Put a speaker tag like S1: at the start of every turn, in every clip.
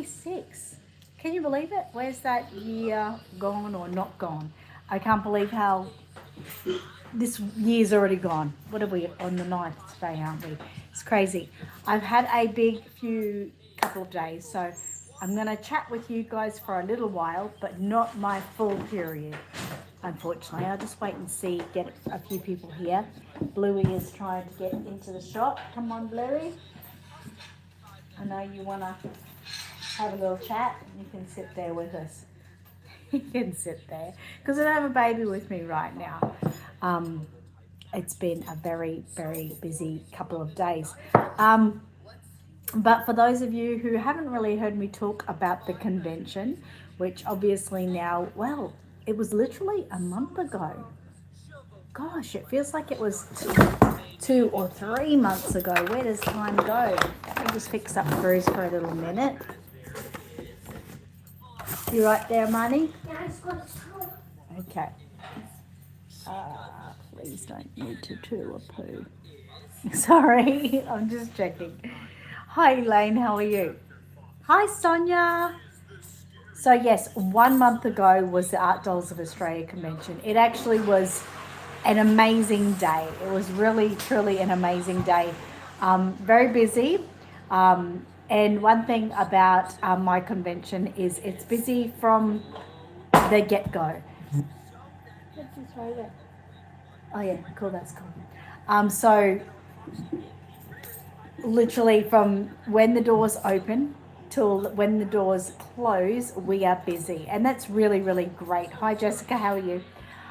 S1: 2026. Can you believe it? Where's that year gone or not gone? I can't believe how this year's already gone. What are we on the 9th today, aren't we? It's crazy. I've had a big few couple of days, so I'm going to chat with you guys for a little while, but not my full period, unfortunately. I'll just wait and see, get a few people here. Bluey is trying to get into the shop. Come on, Bluey. I know you want to have a little chat. You can sit there with us. You can sit there because I don't have a baby with me right now. It's been a very, very busy couple of days. But for those of you who haven't really heard me talk about the convention, which obviously now, well, it was literally a month ago. Gosh, it feels like it was 2 or 3 months ago. Where does time go? Let me just fix up Bruce for a little minute. You right there, Money? Okay. Please don't need to do a poo. Sorry, I'm just checking. Hi, Elaine, how are you? Hi, Sonia. So yes, 1 month ago was the Art Dolls of Australia convention. It actually was an amazing day. It was really, truly an amazing day. Very busy. And one thing about my convention is it's busy from the get-go. Oh yeah, cool, that's cool. So literally from when the doors open till when the doors close, we are busy. And that's really, really great. Hi, Jessica, how are you?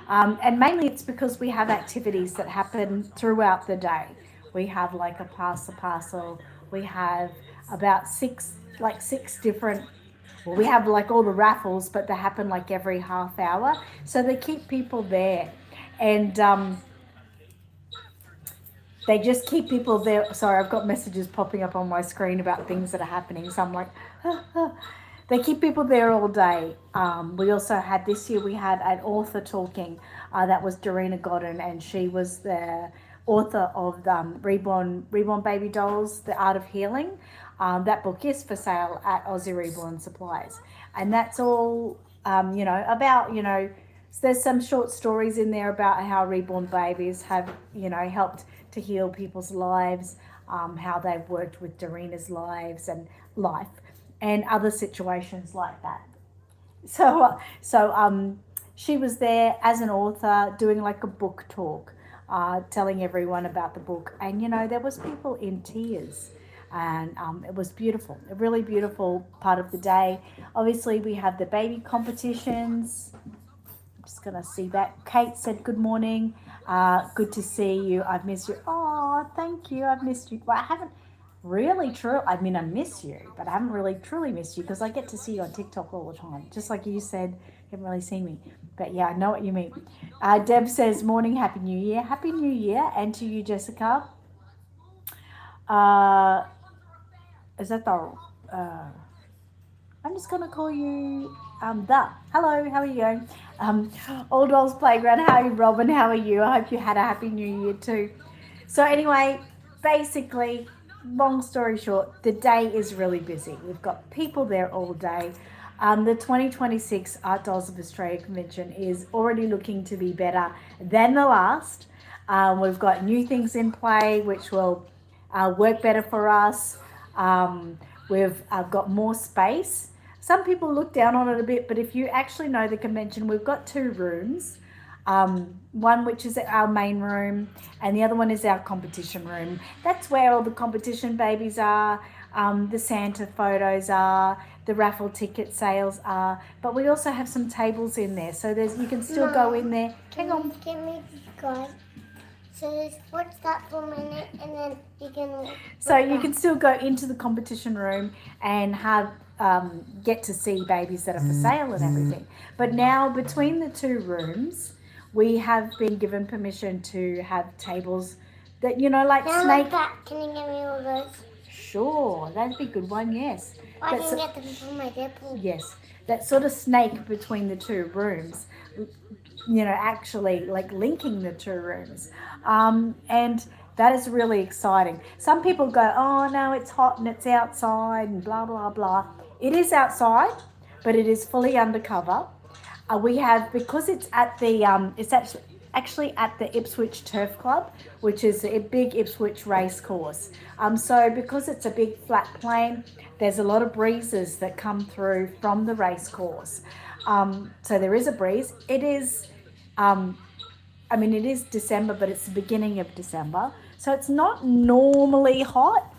S1: And mainly it's because we have activities that happen throughout the day. We have like a pass the parcel. We have about six different, well, we have like all the raffles, but they happen like every half hour. So they keep people there. And they just keep people there. Sorry, I've got messages popping up on my screen about things that are happening. So I'm like, they keep people there all day. We also had this year, we had an author talking. That was Dorina Godden, and she was the author of Reborn Baby Dolls, The Art of Healing. That book is for sale at Aussie Reborn Supplies. And that's all, about, so there's some short stories in there about how reborn babies have, helped to heal people's lives, how they've worked with Dorina's life and other situations like that. So she was there as an author doing like a book talk, telling everyone about the book. And, there was people in tears. And it was beautiful, a really beautiful part of the day. Obviously, we have the baby competitions. I'm just going to see that. Kate said, good morning. Good to see you. I've missed you. Oh, thank you. I've missed you. Well, I haven't really I miss you, but I haven't really truly missed you because I get to see you on TikTok all the time. Just like you said, you haven't really seen me. But yeah, I know what you mean. Deb says, morning, Happy New Year. Happy New Year. And to you, Jessica. Is that the... I'm just going to call you Hello, how are you going? Old Dolls Playground, how are you, Robin? How are you? I hope you had a Happy New Year too. So anyway, basically, long story short, the day is really busy. We've got people there all day. The 2026 Art Dolls of Australia convention is already looking to be better than the last. We've got new things in play which will work better for us. We've got more space. Some people look down on it a bit, but if you actually know the convention, we've got 2 rooms. One which is our main room, and the other one is our competition room. That's where all the competition babies are, the Santa photos are, the raffle ticket sales are. But we also have some tables in there, so you can still go in there. Hang on.
S2: Can we go? So just watch that for a minute, and then you can.
S1: So you can still go into the competition room and have get to see babies that are for sale and everything. But now between the 2 rooms, we have been given permission to have tables that snake.
S2: Like that. Can you give me all those?
S1: Sure, that'd be a good one. Yes.
S2: I can get them from my Deadpool.
S1: Yes, that sort of snake between the 2 rooms. Actually like linking the 2 rooms. And That is really exciting. Some people go, oh no, it's hot and it's outside and blah, blah, blah. It is outside, but it is fully undercover. We have, because it's at the, it's actually at the Ipswich Turf Club, which is a big Ipswich race course. So because it's a big flat plain, there's a lot of breezes that come through from the race course. So there is a breeze. It is, it is December, but it's the beginning of December. So it's not normally hot.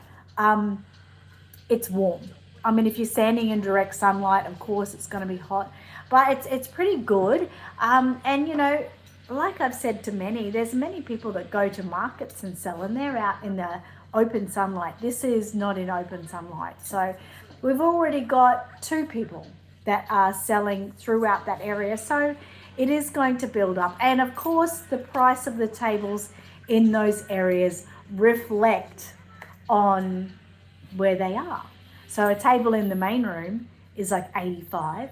S1: It's warm. I mean, if you're standing in direct sunlight, of course it's going to be hot, but it's pretty good. And like I've said to many, there's many people that go to markets and sell, and they're out in the open sunlight. This is not in open sunlight. So we've already got 2 people that are selling throughout that area. So it is going to build up. And of course, the price of the tables in those areas reflect on where they are. So a table in the main room is like 85.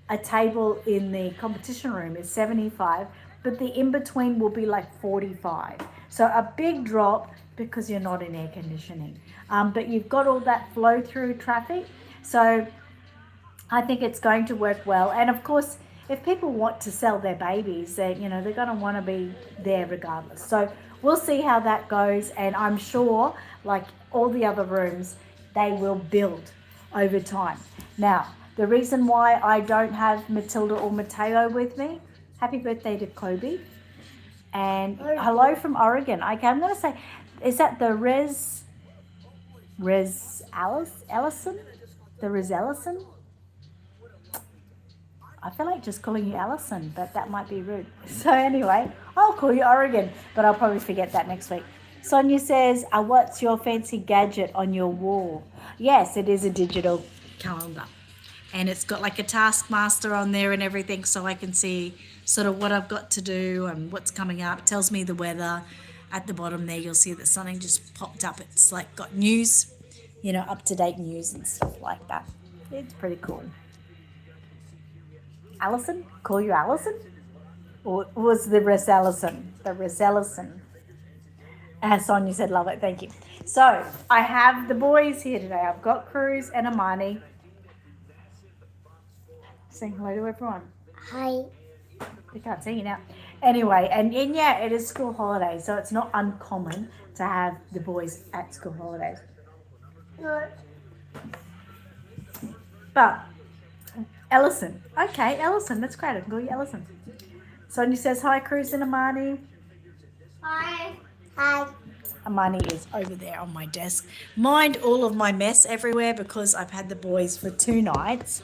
S1: A table in the competition room is 75, but the in-between will be like 45. So a big drop because you're not in air conditioning. But you've got all that flow through traffic. So I think it's going to work well. And of course, if people want to sell their babies, they're going to want to be there regardless. So we'll see how that goes. And I'm sure, like all the other rooms, they will build over time. Now, the reason why I don't have Matilda or Mateo with me, happy birthday to Kobe. And hello from Oregon. Okay, I'm going to say, is that the Ellison? The Riz Ellison? I feel like just calling you Allison, but that might be rude. So anyway, I'll call you Oregon, but I'll probably forget that next week. Sonia says, what's your fancy gadget on your wall? Yes, it is a digital calendar. And it's got like a taskmaster on there and everything, so I can see sort of what I've got to do and what's coming up. It tells me the weather. At the bottom there, you'll see that something just popped up. It's like got news, up-to-date news and stuff like that. It's pretty cool. Allison? Call you Allison? Or was the Riz Ellison? The Riz Ellison. As Sonia said, love it. Thank you. So I have the boys here today. I've got Cruz and Amani. Saying hello to everyone.
S2: Hi.
S1: They can't see you now. Anyway, and yeah, it is school holidays, so it's not uncommon to have the boys at school holidays. But Ellison. Okay, Ellison. That's great. I can call you Ellison. Sonia says hi, Cruz and Amani.
S2: Hi. Hi.
S1: Amani is over there on my desk. Mind all of my mess everywhere because I've had the boys for 2 nights.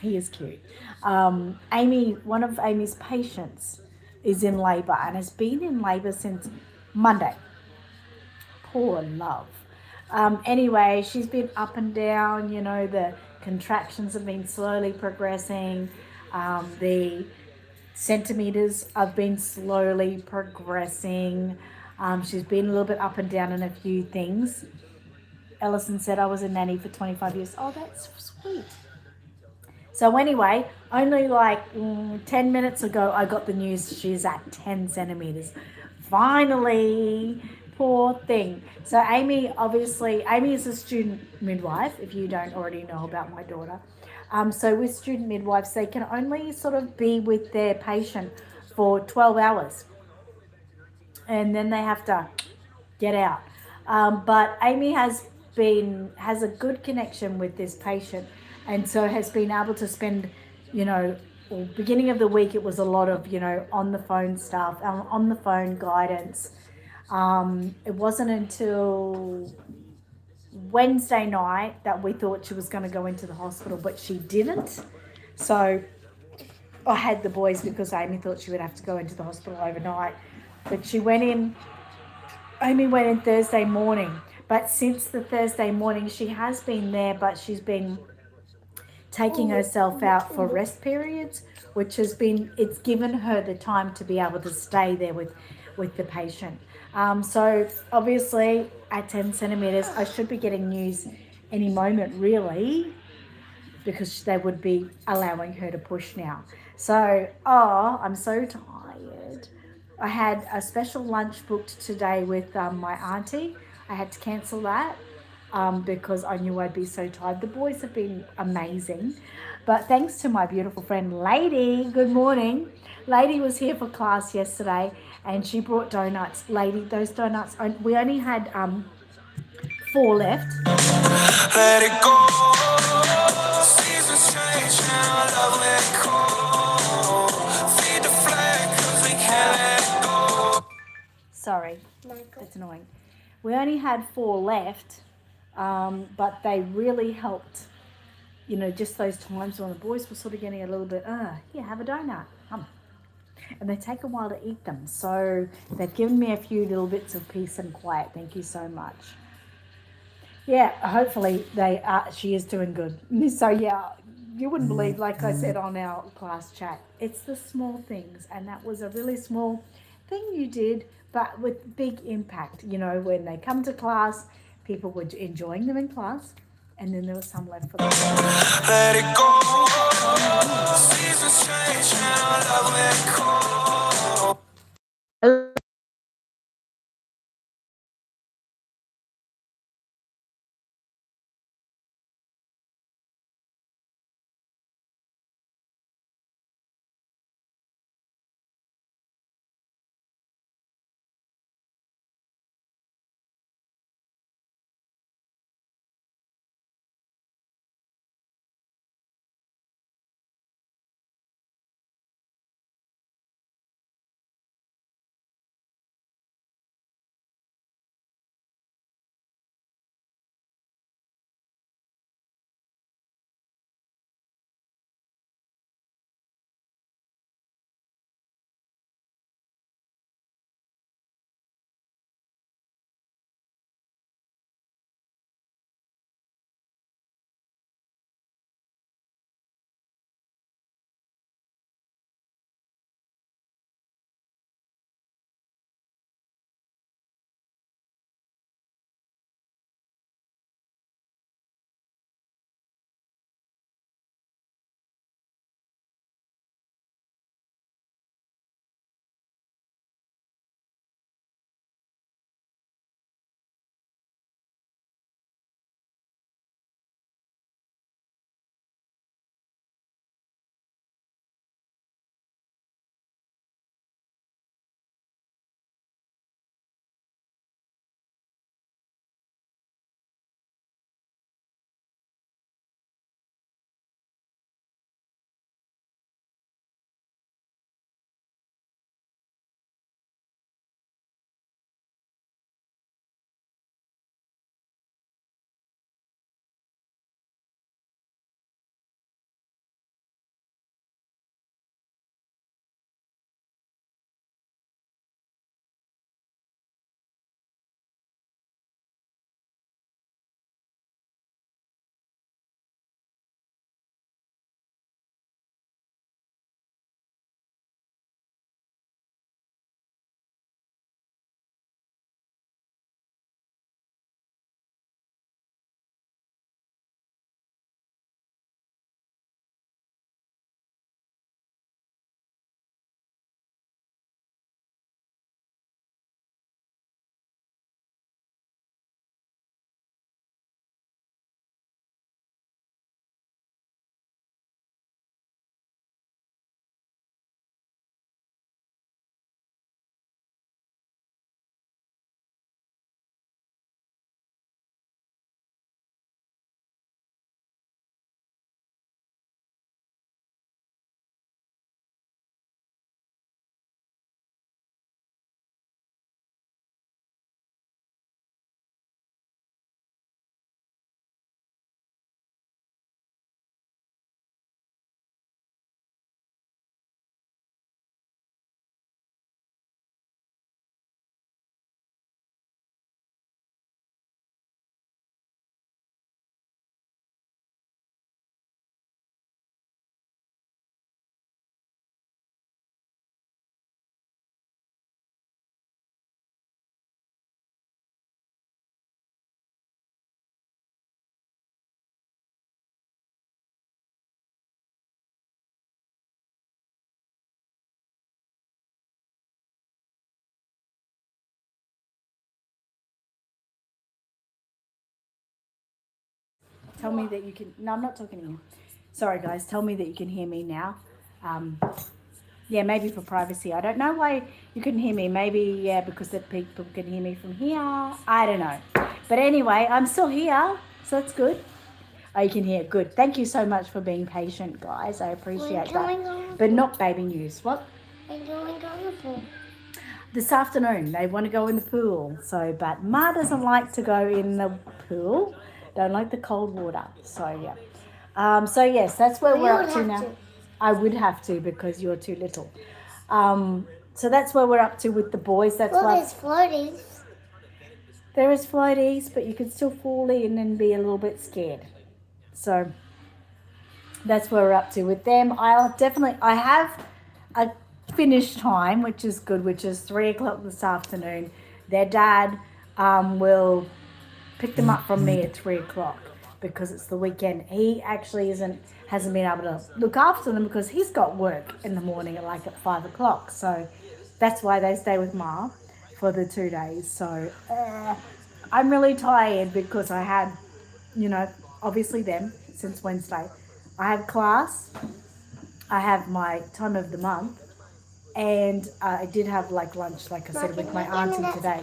S1: He is cute. Amy, one of Amy's patients, is in labour and has been in labour since Monday. Poor love. Anyway, she's been up and down. The contractions have been slowly progressing. The centimetres have been slowly progressing. She's been a little bit up and down in a few things. Ellison said, I was a nanny for 25 years. Oh, that's sweet. So anyway, only like 10 minutes ago, I got the news she's at 10 centimetres. Finally, poor thing. So Amy is a student midwife, if you don't already know about my daughter. So with student midwives, they can only sort of be with their patient for 12 hours. And then they have to get out. But Amy has a good connection with this patient, and so has been able to spend, beginning of the week it was a lot of, on the phone stuff, on the phone guidance. It wasn't until Wednesday night that we thought she was going to go into the hospital, but she didn't. So I had the boys because Amy thought she would have to go into the hospital overnight. But Amy went in Thursday morning. But since the Thursday morning, she has been there, but she's been taking herself out for rest periods, it's given her the time to be able to stay there with the patient. So obviously at 10 centimetres, I should be getting news any moment really, because they would be allowing her to push now. So, I'm so tired. I had a special lunch booked today with my auntie. I had to cancel that because I knew I'd be so tired. The boys have been amazing. But thanks to my beautiful friend Lady, good morning. Lady was here for class yesterday and she brought donuts. Lady, those donuts, we only had 4 left. Let it go. Seasons change now, love let it go. Feed the flag 'cause we can't let it go. Sorry,
S2: Michael.
S1: that's annoying. We only had 4 left, but they really helped. You know, just those times when the boys were sort of getting a little bit, here, have a donut. And they take a while to eat them. So they've given me a few little bits of peace and quiet. Thank you so much. Yeah, hopefully she is doing good. So yeah, you wouldn't believe, like I said on our class chat, it's the small things, and that was a really small thing you did, but with big impact. You know, when they come to class, people were enjoying them in class, and then there was some left for them. Let it go. Seasons change, now love let it go. Tell me that you can. No, I'm not talking to you. Sorry, guys. Tell me that you can hear me now. Yeah, maybe for privacy. I don't know why you couldn't hear me. Maybe, yeah, because the people can hear me from here. I don't know. But anyway, I'm still here, so that's good. Oh, you can hear. Good. Thank you so much for being patient, guys. I appreciate that. But not baby news. What?
S2: When can we go in the pool?
S1: This afternoon. They want to go in the pool. So, but Ma doesn't like to go in the pool. Don't like the cold water. So, yeah. So, yes, that's where we're up to now. I would have to because you're too little. So that's where we're up to with the boys. That's
S2: Well,
S1: why
S2: there's floaties.
S1: there is floaties, but you can still fall in and be a little bit scared. So that's where we're up to with them. I have a finish time, which is good, which is 3 o'clock this afternoon. Their dad will pick them up from me at 3 o'clock because it's the weekend. He actually hasn't been able to look after them because he's got work in the morning at 5 o'clock. So that's why they stay with Ma for the 2 days. So I'm really tired because I had, obviously them since Wednesday. I have class. I have my time of the month. And I did have lunch, like I said, with my auntie today.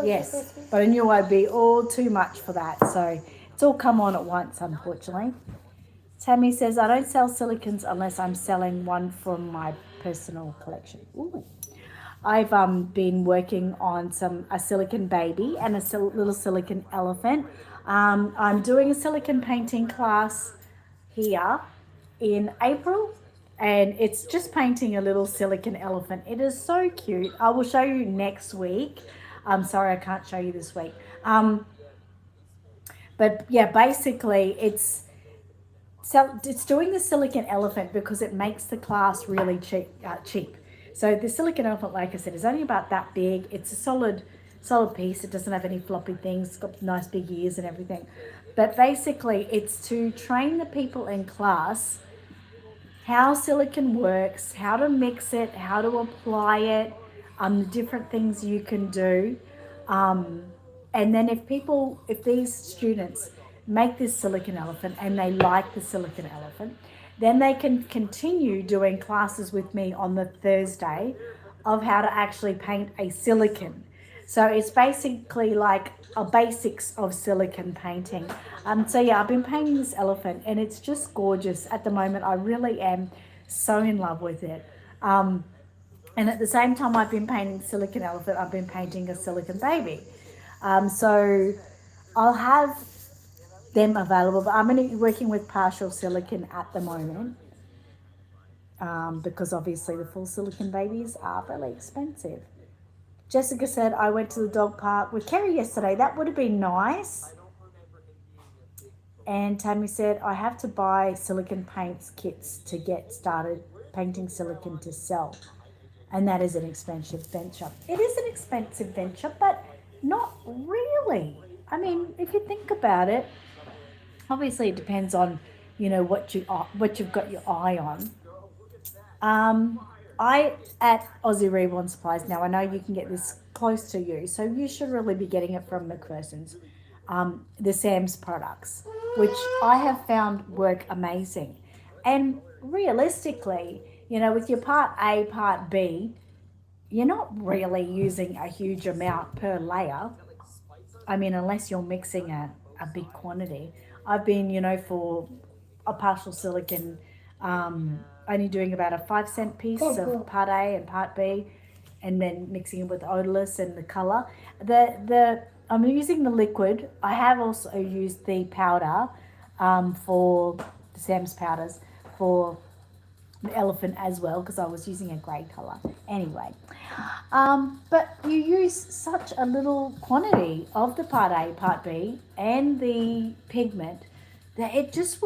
S1: Yes, but I knew I'd be all too much for that. So it's all come on at once, unfortunately. Tammy says, I don't sell silicons unless I'm selling one from my personal collection. Ooh. I've been working on a silicon baby and a little silicon elephant. I'm doing a silicon painting class here in April, and it's just painting a little silicon elephant. It is so cute. I will show you next week. I'm sorry I can't show you this week. But yeah, basically it's doing the silicon elephant because it makes the class really cheap. So the silicon elephant, like I said, is only about that big. It's a solid piece. It doesn't have any floppy things. It's got nice big ears and everything. But basically it's to train the people in class how silicon works, how to mix it, how to apply it, the different things you can do. And then if these students make this silicon elephant and they like the silicon elephant, then they can continue doing classes with me on the Thursday of how to actually paint a silicon. So it's basically like a basics of silicon painting. So yeah, I've been painting this elephant and it's just gorgeous. At the moment, I really am so in love with it. And at the same time I've been painting silicon elephant, I've been painting a silicon baby. So I'll have them available, but I'm going to be working with partial silicon at the moment because obviously the full silicon babies are really expensive. Jessica said, I went to the dog park with Kerry yesterday. That would have been nice. And Tammy said, I have to buy silicon paints kits to get started painting silicon to sell. And that is an expensive venture. It is an expensive venture, but not really. I mean, if you think about it, obviously it depends on, what you've got your eye on. I at Aussie Reborn Supplies now. I know you can get this close to you, so you should really be getting it from McPherson's, the Sam's products, which I have found work amazing. And realistically, with your part A, part B, you're not really using a huge amount per layer. I mean, unless you're mixing a big quantity. I've been, for a partial silicon, only doing about a 5-cent piece of part A and part B, and then mixing it with the odorless and the color. I'm using the liquid. I have also used the powder for the Sam's powders for the elephant as well because I was using a grey color. Anyway, but you use such a little quantity of the part A, part B, and the pigment that it just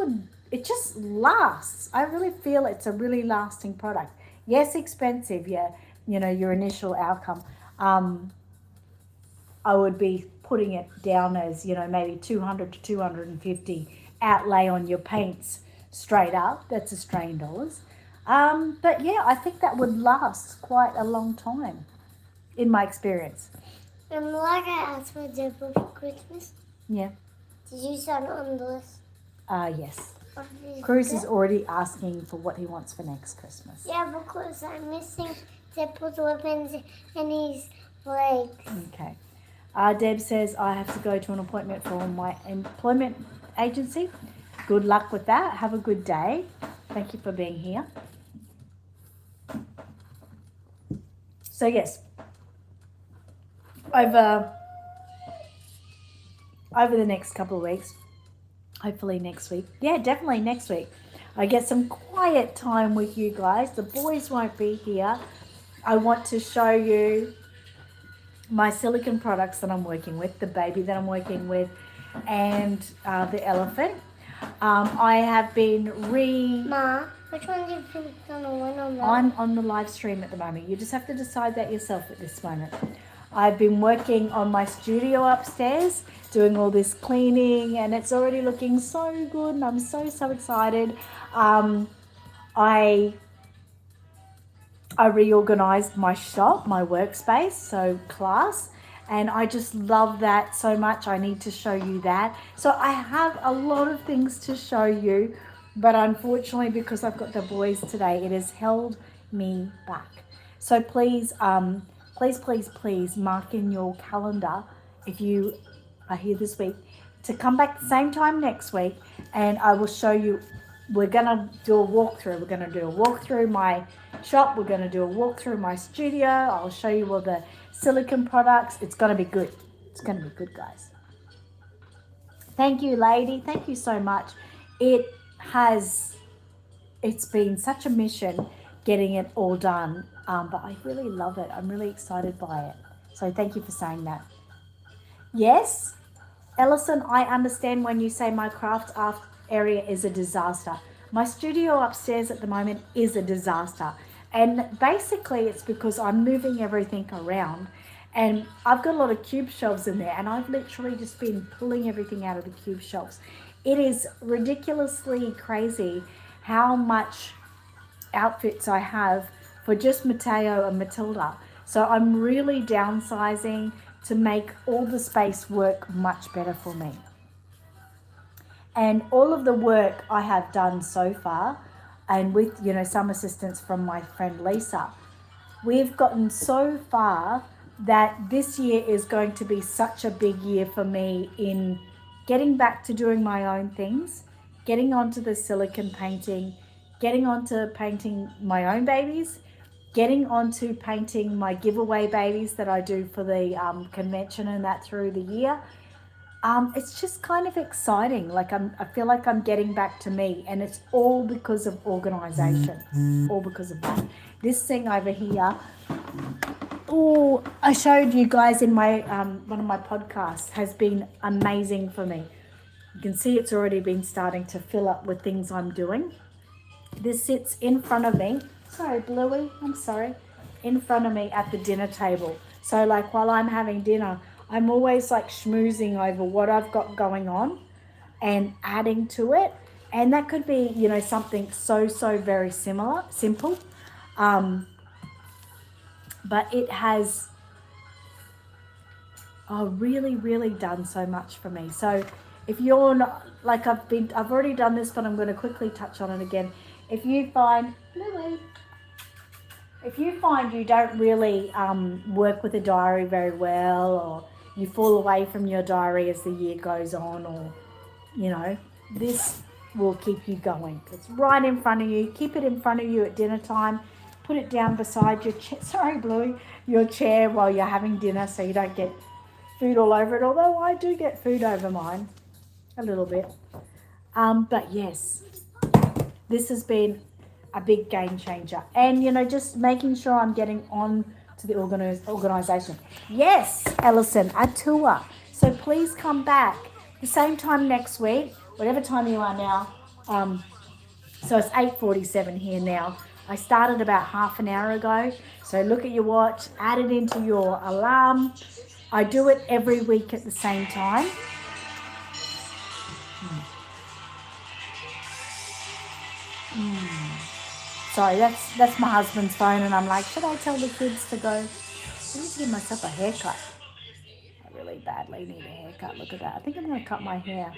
S1: lasts. I really feel it's a really lasting product. Yes, expensive. Yeah, your initial outcome. I would be putting it down as maybe 200 to 250 outlay on your paints straight up. That's Australian dollars. But yeah, I think that would last quite a long time, in my experience.
S2: Like I asked for Deborah for Christmas.
S1: Yeah.
S2: Did you sign on the list?
S1: Yes.
S2: What did you
S1: Cruz
S2: get?
S1: is already asking for what he wants for next Christmas.
S2: Yeah, because I'm missing Deadpool's weapons and his legs.
S1: Okay. Deb says, I have to go to an appointment for my employment agency. Good luck with that. Have a good day. Thank you for being here. So, yes, over the next couple of weeks, hopefully next week. Yeah, definitely next week. I get some quiet time with you guys. The boys won't be here. I want to show you my silicone products that I'm working with, the baby that I'm working with, and the elephant. I have been
S2: Ma, which one do you think is gonna win on that?
S1: I'm on the live stream at the moment. You just have to decide that yourself at this moment. I've been working on my studio upstairs, doing all this cleaning, and it's already looking so good, and I'm so excited. I reorganized my shop, my workspace, so class, and I just love that so much. I need to show you that. So I have a lot of things to show you, but unfortunately, because I've got the boys today, it has held me back. So please, please mark in your calendar if you are here this week to come back the same time next week, and I will show you. We're going to do a walkthrough. We're going to do a walkthrough my shop. We're going to do a walkthrough my studio. I'll show you all the silicone products. It's going to be good. It's going to be good, guys. Thank you, lady. Thank you so much. It's been such a mission getting it all done, but I really love it. I'm really excited by it. So thank you for saying that. Yes, Ellison, I understand when you say my craft area is a disaster. My studio upstairs at the moment is a disaster. And basically it's because I'm moving everything around, and I've got a lot of cube shelves in there, and I've literally just been pulling everything out of the cube shelves. It is ridiculously crazy how much outfits I have for just Mateo and Matilda. So I'm really downsizing to make all the space work much better for me. And all of the work I have done so far, and with, some assistance from my friend Lisa, we've gotten so far that this year is going to be such a big year for me in getting back to doing my own things, getting onto the silicone painting, getting onto painting my own babies, getting onto painting my giveaway babies that I do for the convention and that through the year. It's just kind of exciting. I feel like I'm getting back to me, and it's all because of organization. All because of that. This thing over here, I showed you guys in my one of my podcasts, has been amazing for me. You can see it's already been starting to fill up with things I'm doing. This sits in front of me. Sorry, Bluey, I'm sorry. In front of me at the dinner table. So while I'm having dinner, I'm always schmoozing over what I've got going on and adding to it. And that could be, something so very simple. But it has really done so much for me. So if you're not, I've already done this, but I'm going to quickly touch on it again. If you find you don't really work with a diary very well, or you fall away from your diary as the year goes on, or, this will keep you going. It's right in front of you. Keep it in front of you at dinner time. Put it down beside your your chair while you're having dinner, so you don't get food all over it. Although I do get food over mine a little bit. But yes, this has been a big game changer. And, just making sure I'm getting on to the organisation. Yes, Ellison, a tour. So please come back the same time next week, whatever time you are now. So it's 8:47 here now. I started about half an hour ago. So look at your watch, add it into your alarm. I do it every week at the same time. Sorry, that's my husband's phone, and I'm like, should I tell the kids to go? I need to give myself a haircut. I really badly need a haircut. Look at that. I think I'm going to cut my hair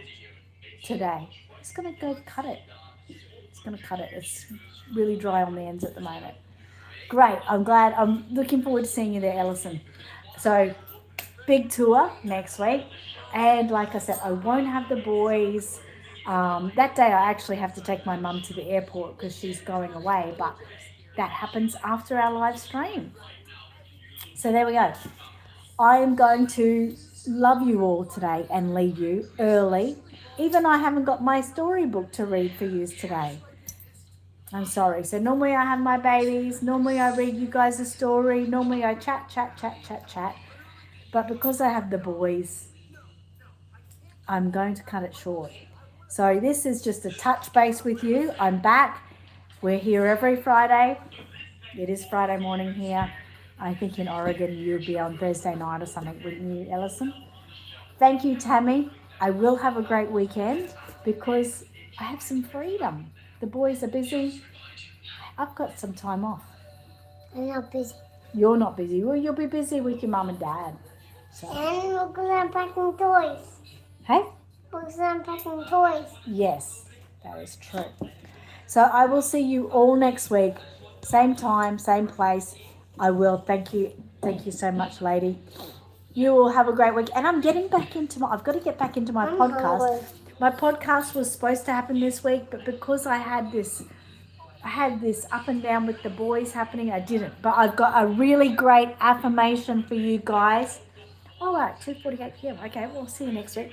S1: today. Just going to go cut it. It's going to cut it. It's really dry on the ends at the moment. Great. I'm glad. I'm looking forward to seeing you there, Ellison. So, big tour next week. And like I said, I won't have the boys. That day I actually have to take my mum to the airport because she's going away. But that happens after our live stream. So there we go. I am going to love you all today and leave you early. Even I haven't got my storybook to read for you today. I'm sorry. So normally I have my babies. Normally I read you guys a story. Normally I chat. But because I have the boys, I'm going to cut it short. So this is just a touch base with you. I'm back. We're here every Friday. It is Friday morning here. I think in Oregon you'd be on Thursday night or something, wouldn't you, Ellison? Thank you, Tammy. I will have a great weekend because I have some freedom. The boys are busy. I've got some time off.
S2: I'm not busy.
S1: You're not busy. Well, you'll be busy with your mum and dad. So.
S2: And we're going to packing toys.
S1: Hey?
S2: We're going to packing toys.
S1: Yes, that is true. So I will see you all next week. Same time, same place. I will. Thank you. Thank you so much, lady. You will have a great week. And I'm getting back into I've got to get back into my podcast.
S2: Hungry.
S1: My podcast was supposed to happen this week, but because I had this up and down with the boys happening, I didn't. But I've got a really great affirmation for you guys. All right, 2:48 p.m. Okay, we'll see you next week.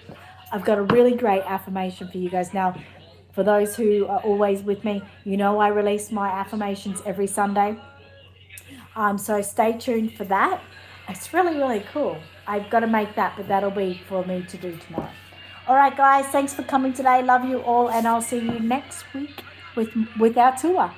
S1: I've got a really great affirmation for you guys. Now, for those who are always with me, you know I release my affirmations every Sunday. So stay tuned for that. It's really, really cool. I've got to make that, but that'll be for me to do tomorrow. All right, guys, thanks for coming today. Love you all, and I'll see you next week with our tour.